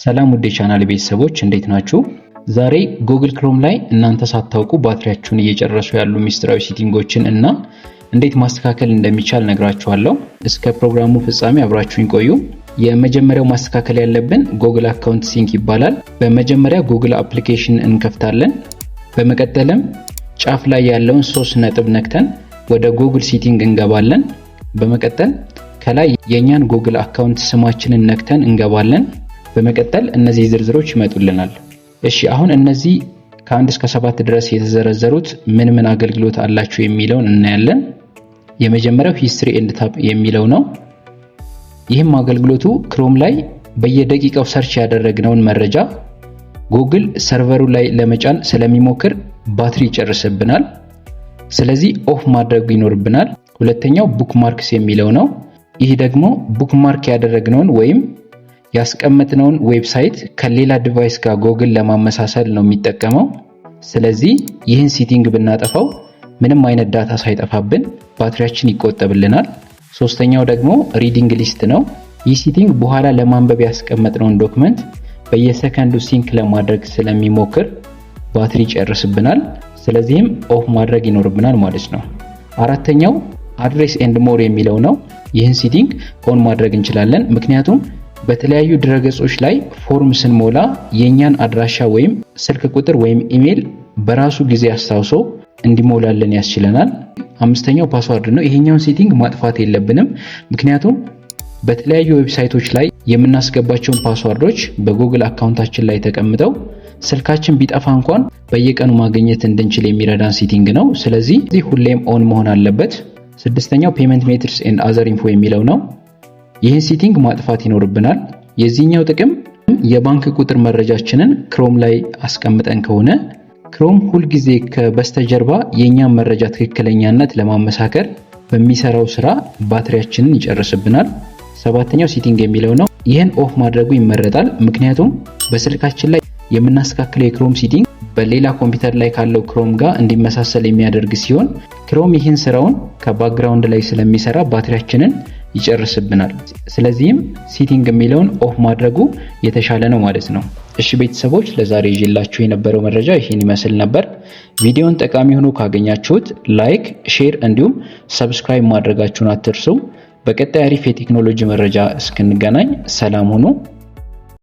ሰላም ውድ የቻናል ቤተሰቦች እንዴት ናችሁ? ዛሬ ጉግል ክሮም ላይ እናንተ ሳታውቁ ባትሪያችሁን እየጨረሱ ያሉ ሚስጥራዊ ሴቲንጎችን እና እንዴት ማስተካከል እንደሚቻል ነግራችኋለሁ። እስከ ፕሮግራሙ ፍጻሜ አብራችሁኝ ቆዩ። የመጀመሪያው ማስተካከል ያለብን ጉግል አካውንት ሲንክ ይባላል። በመጀመሪያ ጉግል አፕሊኬሽን እንከፍታለን። በመቀጠልም ጫፍ ላይ ያለውን 3 ነጥብ ነክተን ወደ ጉግል ሴቲንግ እንገባለን። በመቀጠል ከላይ የኛን ጉግል አካውንት ስማችንን ነክተን እንገባለን። በመቀጠል እነዚህ ዝርዝሮች ይመጡልናል። እሺ አሁን እነዚህ ከ1 እስከ 7 ድረስ የተዘረዘሩት ምን አገልግሎት አላቸው የሚለውን እናያለን። የመጀመሪያው ሂስትሪ ኤንድ ታብ የሚለው ነው። ይህም አገልግሎቱ ክሮም ላይ በየደቂቃው ሰርች ያደረግነውን መረጃ ጉግል ሰርቨሩ ላይ ለመጫን ስለሚሞክር ባትሪ ይጨርስብናል። ስለዚህ ኦፍ ማድረግ ይኖርብናል። ሁለተኛው ቡክማርክስ የሚለው ነው። ይህ ደግሞ ቡክማርክ ያደረግነውን ወይም ያስቀመጥነውን ዌብሳይት ከሌላ ዲቫይስ ጋር ጉግል ለማመሳሰል ነው የሚጠቀመው። ስለዚህ ይህን ሴቲንግ ብናጠፋው ምንም አይነት ዳታ ሳይጠፋብን ባትሪያችን ይቆጠብልናል። ሶስተኛው ደግሞ ሪዲንግ ሊስት ነው። ይህ ሴቲንግ በኋላ ለማንበብ ያስቀመጥነውን ዶክመንት በየሰከንዱ ሲንክ ለማድረግ ስለሚሞክር ባትሪ ይጨርስብናል። ስለዚህም ኦፍ ማድረግ ይኖርብናል ማለት ነው። አራተኛው አድሬስ ኤንድ ሞር የሚለው ነው። ይህን ሴቲንግ ኦን ማድረግ እንችላለን። ምክንያቱም በተለያዩ ድረገጾች ላይ ፎርም ስንሞላ የኛን አድራሻ ወይም ስልክ ቁጥር ወይም ኢሜል በራሱ ጊዜ አስታውሶ እንዲሞላልን ያስችለናል። አምስተኛው ፓስዋርድ ነው። ይሄኛውን ሴቲንግ ማጥፋት የለብንም። ምክንያቱም በተለያዩ ዌብሳይቶች ላይ የምናስገባቸውን ፓስዋርዶች በጉግል አካውንታችን ላይ ተቀምጠው ስልካችን ቢጠፋ እንኳን በየቀኑ ማግኘት እንድንችል የሚረዳን ሴቲንግ ነው። ስለዚህ ሁሌም ኦን መሆን አለበት። ስድስተኛው ፔመንት ሜትድስ ኤንድ አዘር ኢንፎ የሚለው ነው። ይህን ሴቲንግ ማጥፋት ይኖርብናል። የዚህኛው ጥቅም የባንክ ቁጥር መረጃችንን ክሮም ላይ አስቀምጠን ከሆነ ክሮም ሁልጊዜ ከበስተጀርባ የኛን መረጃ ትክክለኛነት ለማመሳከር በሚሰራው ስራ ባትሪያችንን ይጨርስብናል። ሰባተኛው ሴቲንግ የሚለው ነው። ይህን ኦፍ ማድረጉ ይመረጣል። ምክንያቱም በስልካችን ላይ የምናስተካክለው የክሮም ሴቲንግ በሌላ ኮምፒውተር ላይ ካለው ክሮም ጋር እንዲመሳሰል የሚያደርግ ሲሆን ክሮም ይህን ስራውን ከባክግራውንድ ላይ ስለሚሰራ ባትሪያችንን ይጨርስብናል። ስለዚህም ሴቲንግ የሚለውን ኦፍ ማድረጉ የተሻለ ነው ማለት ነው። እሺ ቤተሰቦች ለዛሬ ይዤላችሁ የነበረው መረጃ ይህን ይመስል ነበር። ቪዲዮውን ጠቃሚ ሆኖ ካገኛችሁት ላይክ፣ ሼር እንዲሁም ሰብስክራይብ ማድረጋችሁን አትርሱ። በቀጣይ አሪፍ የቴክኖሎጂ መረጃ እስክንገናኝ ሰላም ሁኑ።